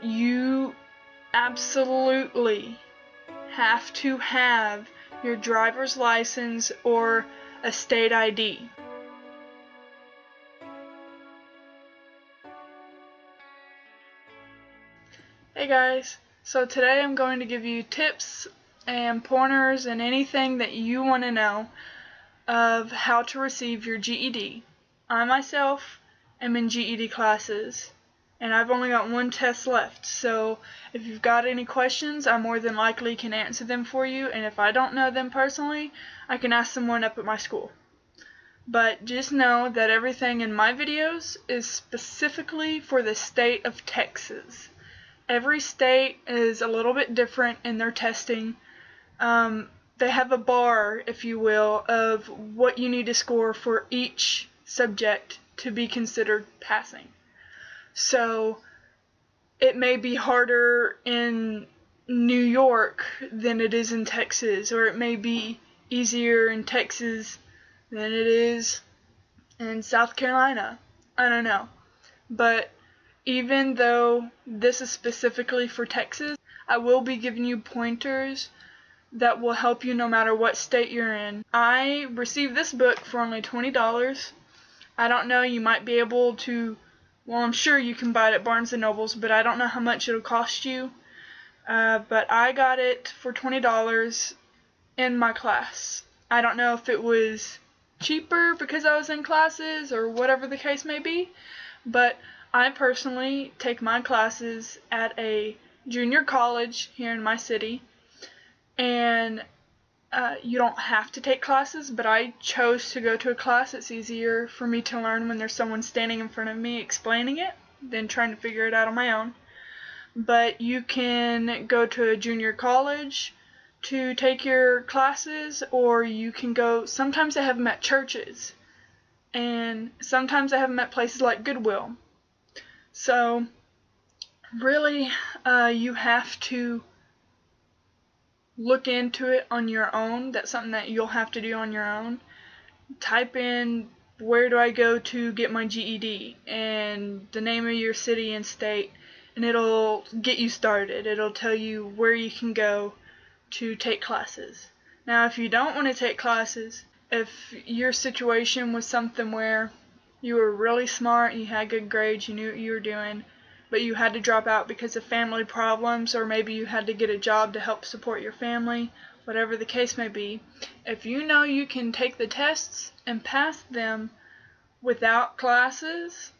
you absolutely have to have your driver's license or a state ID. Hey guys, so today I'm going to give you tips and pointers and anything that you want to know of how to receive your GED. I myself am in GED classes and I've only got one test left, so if you've got any questions, I more than likely can answer them for you, and if I don't know them personally, I can ask someone up at my school. But just know that everything in my videos is specifically for the state of Texas. Every state is a little bit different in their testing. They have a bar, if you will, of what you need to score for each subject to be considered passing. So it may be harder in New York than it is in Texas, or it may be easier in Texas than it is in South Carolina. I don't know. But even though this is specifically for Texas, I will be giving you pointers that will help you no matter what state you're in. I received this book for only $20. I don't know, you might be able to, well, I'm sure you can buy it at Barnes & Nobles, but I don't know how much it'll cost you. But I got it for $20 in my class. I don't know if it was cheaper because I was in classes or whatever the case may be, but I personally take my classes at a junior college here in my city, and you don't have to take classes, but I chose to go to a class. It's easier for me to learn when there's someone standing in front of me explaining it than trying to figure it out on my own. But you can go to a junior college to take your classes, or you can go, sometimes they have them at churches, and sometimes they have them at places like Goodwill. So really, you have to look into it on your own. That's something that you'll have to do on your own. Type in, where do I go to get my GED, and the name of your city and state, and it'll get you started. It'll tell you where you can go to take classes. Now, if you don't want to take classes, if your situation was something where you were really smart, you had good grades, you knew what you were doing, but you had to drop out because of family problems, or maybe you had to get a job to help support your family, whatever the case may be, if you know you can take the tests and pass them without classes,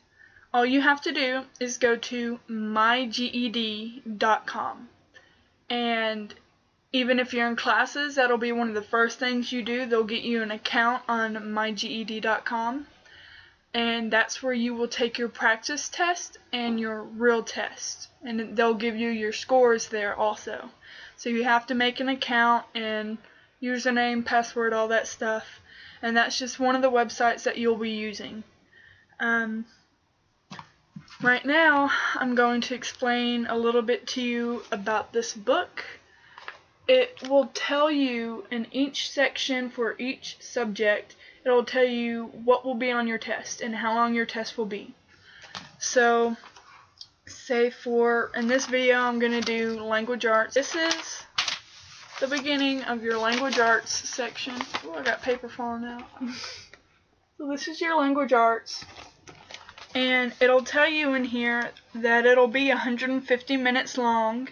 all you have to do is go to myged.com. And even if you're in classes, that'll be one of the first things you do. They'll get you an account on myged.com. And that's where you will take your practice test and your real test. And they'll give you your scores there also. So you have to make an account and username, password, all that stuff. And that's just one of the websites that you'll be using. Right now, I'm going to explain a little bit to you about this book. It will tell you in each section for each subject, it'll tell you what will be on your test and how long your test will be. So, say in this video I'm going to do language arts. This is the beginning of your language arts section. Oh, I got paper falling out. So this is your language arts. And it'll tell you in here that it'll be 150 minutes long.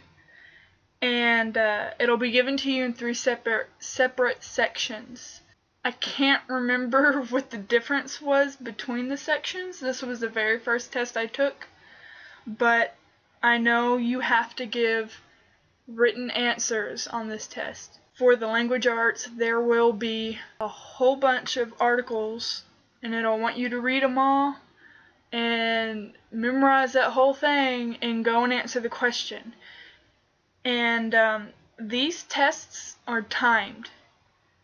And it'll be given to you in 3 separate sections. I can't remember what the difference was between the sections. This was the very first test I took, but I know you have to give written answers on this test. For the language arts, there will be a whole bunch of articles, and it'll want you to read them all and memorize that whole thing and go and answer the question. And these tests are timed.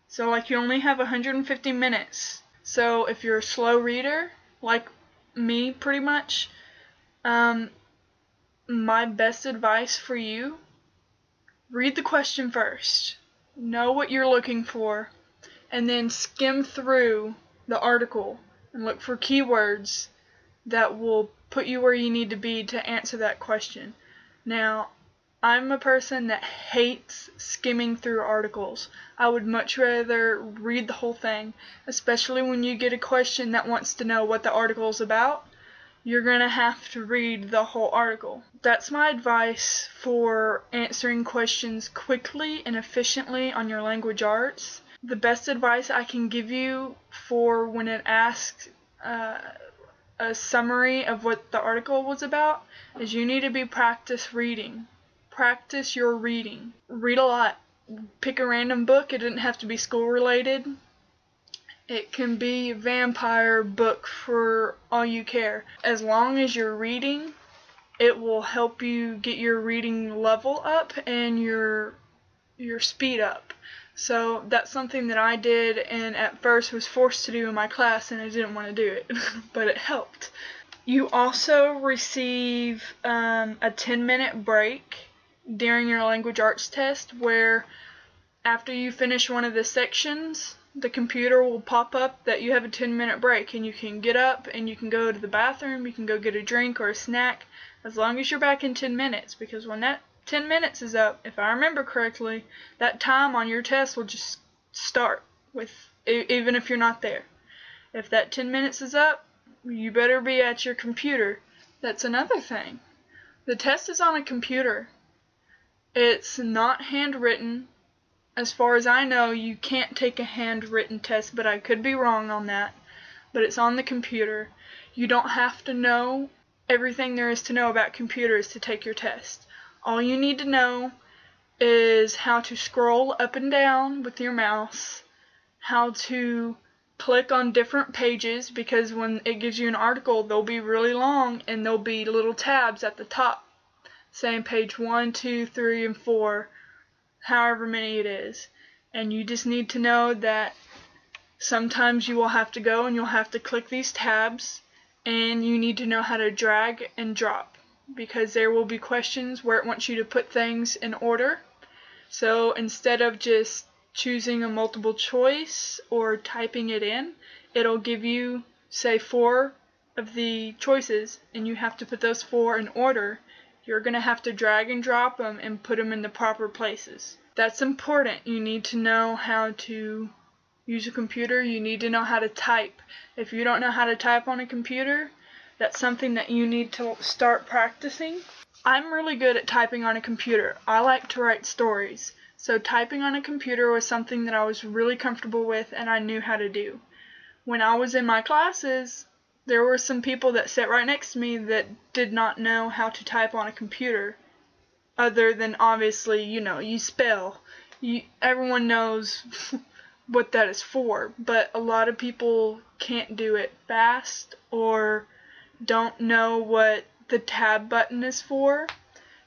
So like you only have 150 minutes. So if you're a slow reader, like me pretty much, my best advice for you, read the question first. Know what you're looking for, and then skim through the article and look for keywords that will put you where you need to be to answer that question. Now, I'm a person that hates skimming through articles. I would much rather read the whole thing, especially when you get a question that wants to know what the article is about. You're going to have to read the whole article. That's my advice for answering questions quickly and efficiently on your language arts. The best advice I can give you for when it asks a summary of what the article was about is you need to practice reading. Practice your reading. Read a lot. Pick a random book. It doesn't have to be school related. It can be a vampire book for all you care. As long as you're reading, it will help you get your reading level up and your speed up. So that's something that I did and at first was forced to do in my class, and I didn't want to do it, but it helped. You also receive a 10-minute break during your language arts test where after you finish one of the sections, the computer will pop up that you have a 10-minute break, and you can get up and you can go to the bathroom, you can go get a drink or a snack, as long as you're back in 10 minutes, because when that 10 minutes is up, if I remember correctly, that time on your test will just start, even if you're not there. If that 10 minutes is up, you better be at your computer. That's another thing. The test is on a computer. It's not handwritten. As far as I know, you can't take a handwritten test, but I could be wrong on that. But it's on the computer. You don't have to know everything there is to know about computers to take your test. All you need to know is how to scroll up and down with your mouse, how to click on different pages, because when it gives you an article, they'll be really long and there'll be little tabs at the top saying page 1, 2, 3, and 4, however many it is. And you just need to know that sometimes you will have to go and you'll have to click these tabs, and you need to know how to drag and drop, because there will be questions where it wants you to put things in order. So instead of just choosing a multiple choice or typing it in, it'll give you, say, 4 of the choices, and you have to put those 4 in order. You're going to have to drag and drop them and put them in the proper places. That's important. You need to know how to use a computer. You need to know how to type. If you don't know how to type on a computer, that's something that you need to start practicing. I'm really good at typing on a computer. I like to write stories. So typing on a computer was something that I was really comfortable with and I knew how to do. When I was in my classes, there were some people that sat right next to me that did not know how to type on a computer. Other than, obviously, you spell. Everyone knows what that is for, but a lot of people can't do it fast or don't know what the tab button is for.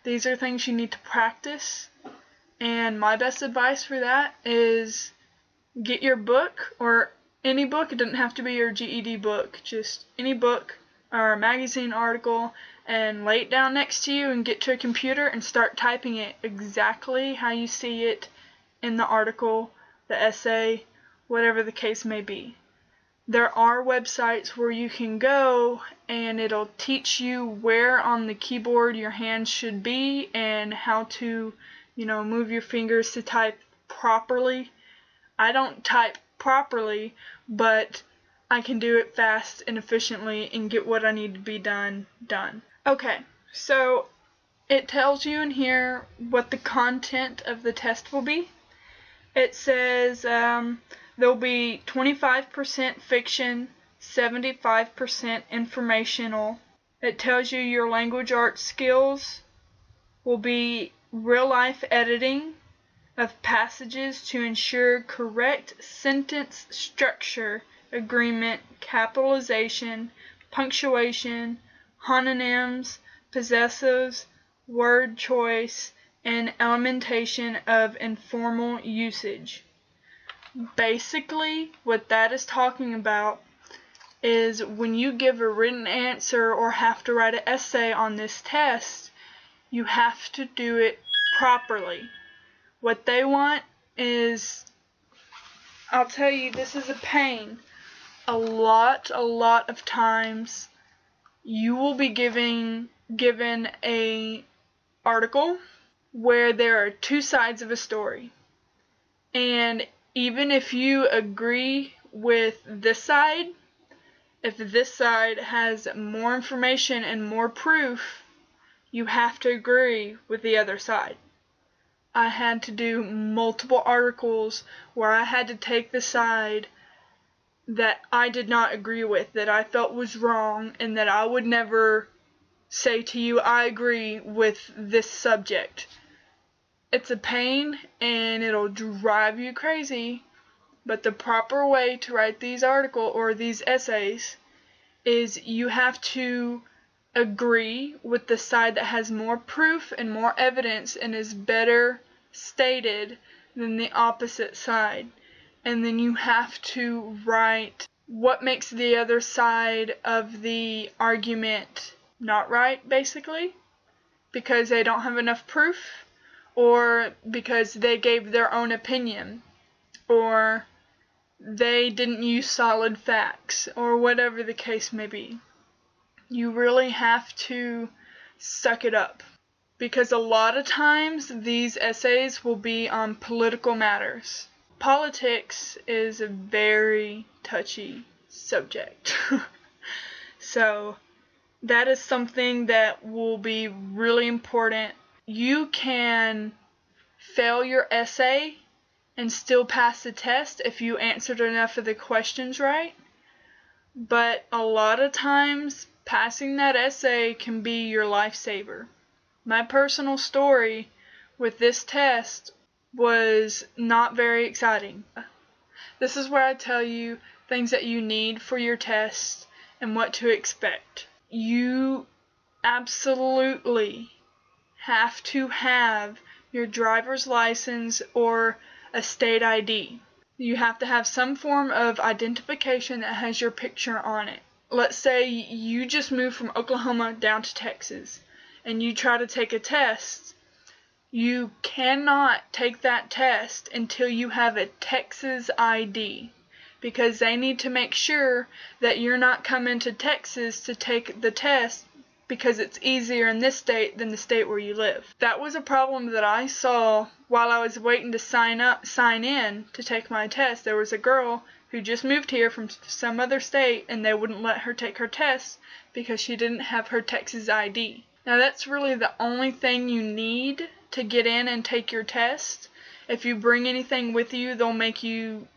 These are things you need to practice, and my best advice for that is get your book, or any book. It doesn't have to be your GED book, just any book or a magazine article, and lay it down next to you and get to a computer and start typing it exactly how you see it in the article, the essay, whatever the case may be. There are websites where you can go and it'll teach you where on the keyboard your hands should be and how to, move your fingers to type properly. I don't type properly, but I can do it fast and efficiently and get what I need to be done. Okay, so it tells you in here what the content of the test will be. It says there'll be 25% fiction, 75% informational. It tells you your language arts skills will be real-life editing of passages to ensure correct sentence structure, agreement, capitalization, punctuation, homonyms, possessives, word choice, and elementation of informal usage. Basically, what that is talking about is when you give a written answer or have to write an essay on this test, you have to do it properly. What they want is, I'll tell you, this is a pain. A lot of times you will be given a article where there are two sides of a story. And even if you agree with this side, if this side has more information and more proof, you have to agree with the other side. I had to do multiple articles where I had to take the side that I did not agree with, that I felt was wrong, and that I would never say to you, I agree with this subject. It's a pain and it'll drive you crazy, but the proper way to write these articles or these essays is you have to agree with the side that has more proof and more evidence and is better stated than the opposite side. And then you have to write what makes the other side of the argument not right, basically, because they don't have enough proof, or because they gave their own opinion, or they didn't use solid facts, or whatever the case may be. You really have to suck it up, because a lot of times these essays will be on political matters. Politics is a very touchy subject. So that is something that will be really important. You can fail your essay and still pass the test if you answered enough of the questions right, but a lot of times passing that essay can be your lifesaver. My personal story with this test was not very exciting. This is where I tell you things that you need for your test and what to expect. You absolutely have to have your driver's license or a state ID. You have to have some form of identification that has your picture on it. Let's say you just moved from Oklahoma down to Texas and you try to take a test. You cannot take that test until you have a Texas ID, because they need to make sure that you're not coming to Texas to take the test because it's easier in this state than the state where you live. That was a problem that I saw while I was waiting to sign in to take my test. There was a girl who just moved here from some other state, and they wouldn't let her take her test because she didn't have her Texas ID. Now that's really the only thing you need to get in and take your test. If you bring anything with you, they'll make you,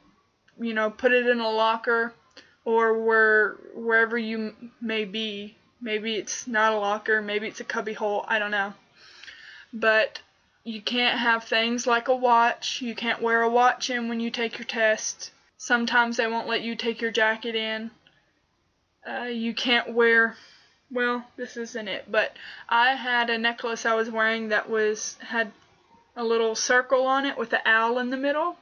put it in a locker or wherever you may be. Maybe it's not a locker, maybe it's a cubby hole, I don't know. But you can't have things like a watch. You can't wear a watch in when you take your test. Sometimes they won't let you take your jacket in. You can't wear, well, this isn't it, but I had a necklace I was wearing that had a little circle on it with an owl in the middle.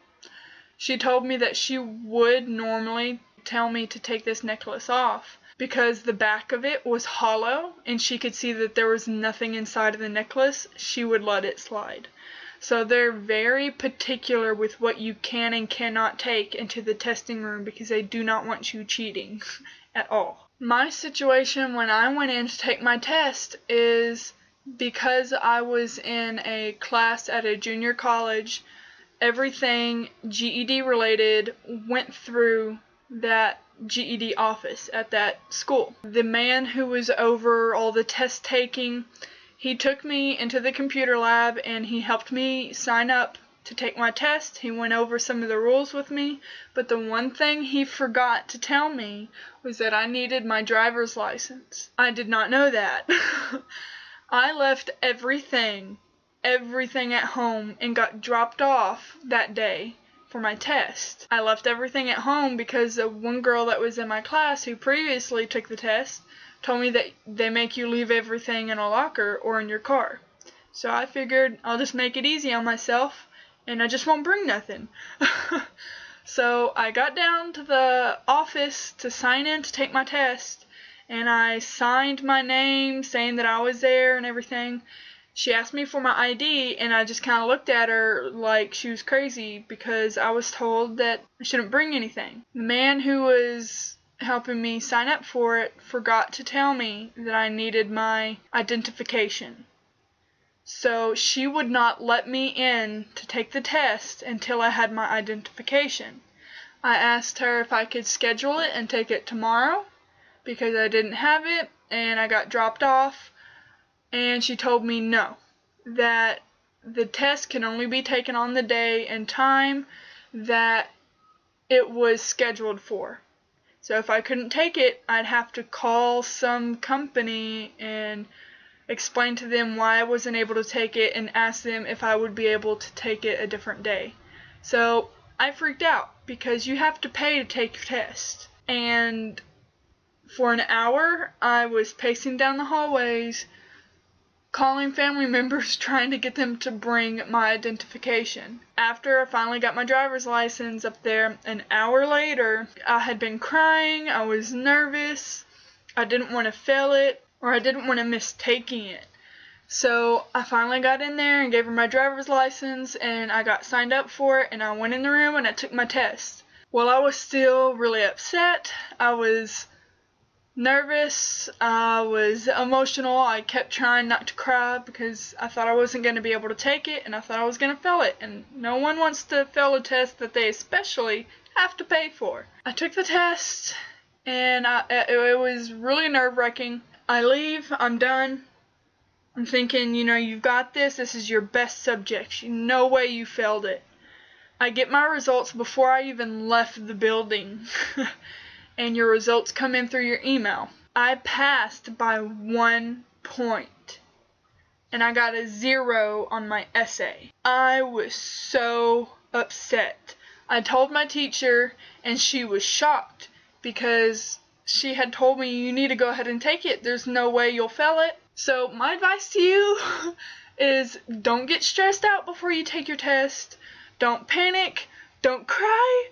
She told me that she would normally tell me to take this necklace off because the back of it was hollow and she could see that there was nothing inside of the necklace. She would let it slide. So they're very particular with what you can and cannot take into the testing room because they do not want you cheating at all. My situation when I went in to take my test is because I was in a class at a junior college, everything GED related went through that GED office at that school. The man who was over all the test taking, he took me into the computer lab and he helped me sign up to take my test. He went over some of the rules with me, but the one thing he forgot to tell me was that I needed my driver's license. I did not know that. I left everything at home and got dropped off that day for my test. I left everything at home because one girl that was in my class who previously took the test told me that they make you leave everything in a locker or in your car. So I figured I'll just make it easy on myself and I just won't bring nothing. So I got down to the office to sign in to take my test, and I signed my name saying that I was there and everything. She asked me for my ID, and I just kind of looked at her like she was crazy because I was told that I shouldn't bring anything. The man who was helping me sign up for it forgot to tell me that I needed my identification. So she would not let me in to take the test until I had my identification. I asked her if I could schedule it and take it tomorrow because I didn't have it and I got dropped off, and she told me no, that the test can only be taken on the day and time that it was scheduled for. So if I couldn't take it, I'd have to call some company and explain to them why I wasn't able to take it and ask them if I would be able to take it a different day. So I freaked out because you have to pay to take your test. And for an hour, I was pacing down the hallways, calling family members, trying to get them to bring my identification. After I finally got my driver's license up there, an hour later, I had been crying, I was nervous, I didn't want to fail it, or I didn't want to miss taking it. So I finally got in there and gave her my driver's license, and I got signed up for it, and I went in the room and I took my test. Well, I was still really upset. I was nervous, I was emotional. I kept trying not to cry because I thought I wasn't going to be able to take it, and I thought I was going to fail it, and no one wants to fail a test that they especially have to pay for. I took the test, and it was really nerve-wracking. I leave, I'm done. I'm thinking, you've got this. This is your best subject. No way you failed it. I get my results before I even left the building. And your results come in through your email. I passed by 1 point. And I got a 0 on my essay. I was so upset. I told my teacher, and she was shocked because she had told me, you need to go ahead and take it. There's no way you'll fail it. So my advice to you is don't get stressed out before you take your test. Don't panic. Don't cry.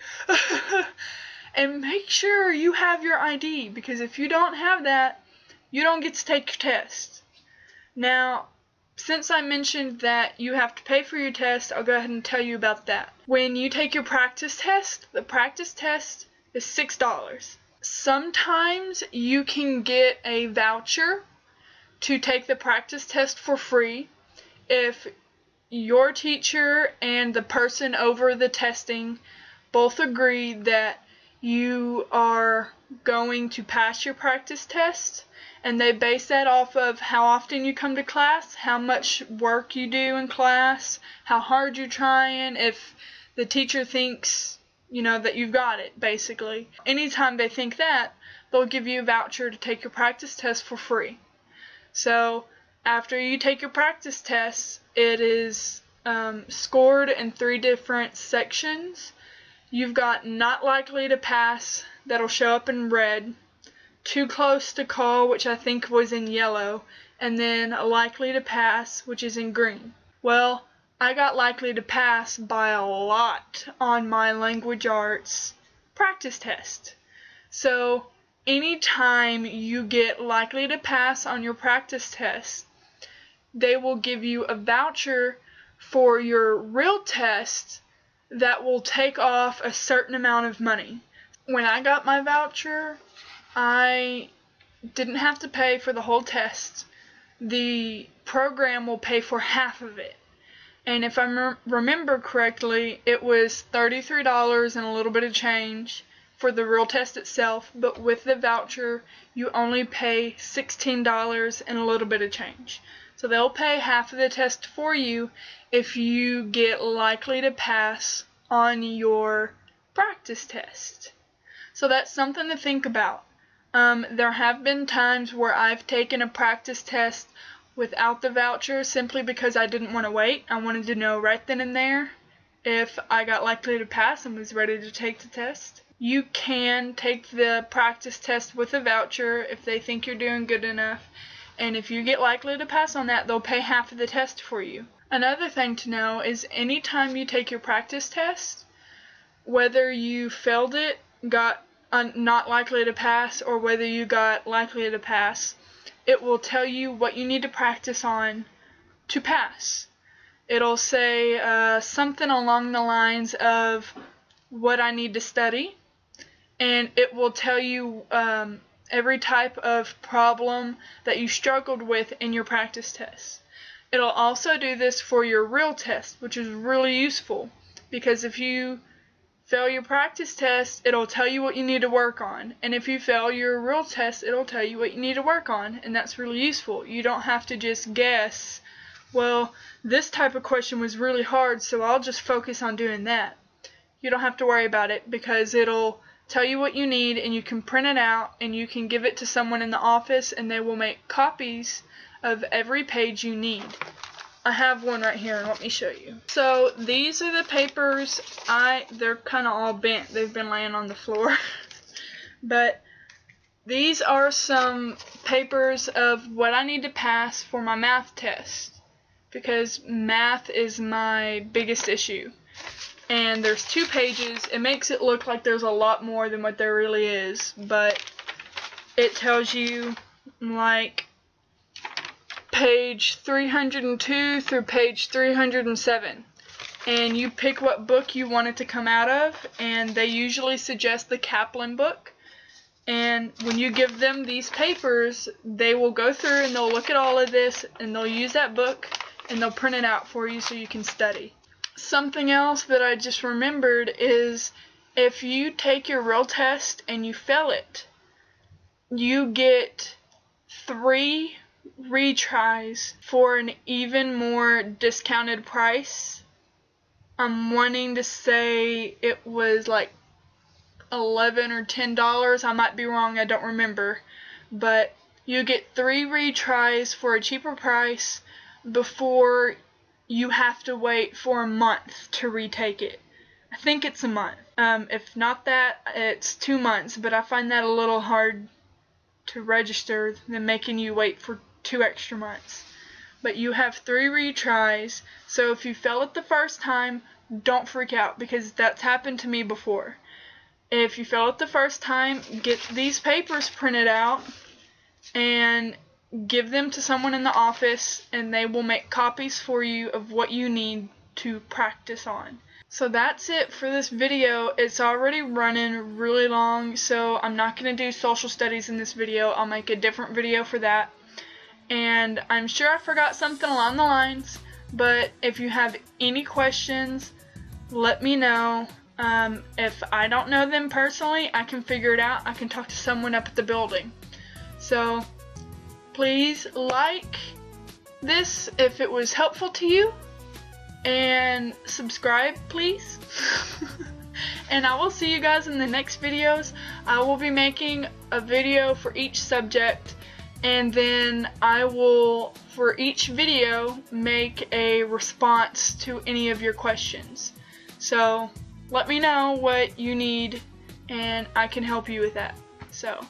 And make sure you have your ID, because if you don't have that, you don't get to take your test. Now, since I mentioned that you have to pay for your test, I'll go ahead and tell you about that. When you take your practice test, the practice test is $6. Sometimes you can get a voucher to take the practice test for free if your teacher and the person over the testing both agree that you are going to pass your practice test, and they base that off of how often you come to class, how much work you do in class, how hard you're trying, if the teacher thinks, that you've got it, basically. Anytime they think that, they'll give you a voucher to take your practice test for free. So after you take your practice test, it is scored in 3 different sections. You've got not likely to pass, that'll show up in red, too close to call, which I think was in yellow, and then likely to pass, which is in green. Well, I got likely to pass by a lot on my language arts practice test. So anytime you get likely to pass on your practice test, they will give you a voucher for your real test that will take off a certain amount of money. When I got my voucher, I didn't have to pay for the whole test. The program will pay for half of it. And if I remember correctly, it was $33 and a little bit of change for the real test itself, but with the voucher, you only pay $16 and a little bit of change. So they'll pay half of the test for you if you get likely to pass on your practice test. So that's something to think about. There have been times where I've taken a practice test without the voucher simply because I didn't want to wait. I wanted to know right then and there if I got likely to pass and was ready to take the test. You can take the practice test with a voucher if they think you're doing good enough. And if you get likely to pass on that, they'll pay half of the test for you. Another thing to know is anytime you take your practice test, whether you failed it, got not likely to pass, or whether you got likely to pass, it will tell you what you need to practice on to pass. It'll say something along the lines of what I need to study, and it will tell you every type of problem that you struggled with in your practice test. It'll also do this for your real test, which is really useful, because if you fail your practice test, it'll tell you what you need to work on, and if you fail your real test, it'll tell you what you need to work on, and that's really useful. You don't have to just guess, well, this type of question was really hard, so I'll just focus on doing that. You don't have to worry about it, because it'll tell you what you need, and you can print it out, and you can give it to someone in the office, and they will make copies of every page you need. I have one right here, and let me show you. So these are the papers. They're kind of all bent. They've been laying on the floor. But these are some papers of what I need to pass for my math test, because math is my biggest issue. And there's 2 pages. It makes it look like there's a lot more than what there really is, but it tells you like page 302 through page 307, and you pick what book you want it to come out of, and they usually suggest the Kaplan book. And when you give them these papers, they will go through and they'll look at all of this, and they'll use that book, and they'll print it out for you so you can study. Something else that I just remembered is, if you take your real test and you fail it, you get 3 retries for an even more discounted price. I'm wanting to say it was like $11 or $10. I might be wrong, I don't remember. But you get 3 retries for a cheaper price before you have to wait for a month to retake it. I think it's a month. If not that, it's 2 months, but I find that a little hard to register than making you wait for 2 extra months. But you have 3 retries, so if you fail it the first time, don't freak out, because that's happened to me before. If you fail it the first time, get these papers printed out and give them to someone in the office, and they will make copies for you of what you need to practice on. So that's it for this video. It's already running really long, so I'm not going to do social studies in this video. I'll make a different video for that. And I'm sure I forgot something along the lines, but if you have any questions, let me know. If I don't know them personally, I can figure it out. I can talk to someone up at the building. So please like this if it was helpful to you, and subscribe please. And I will see you guys in the next videos. I will be making a video for each subject, and then I will, for each video, make a response to any of your questions. So let me know what you need, and I can help you with that. So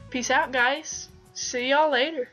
peace out, guys. See y'all later.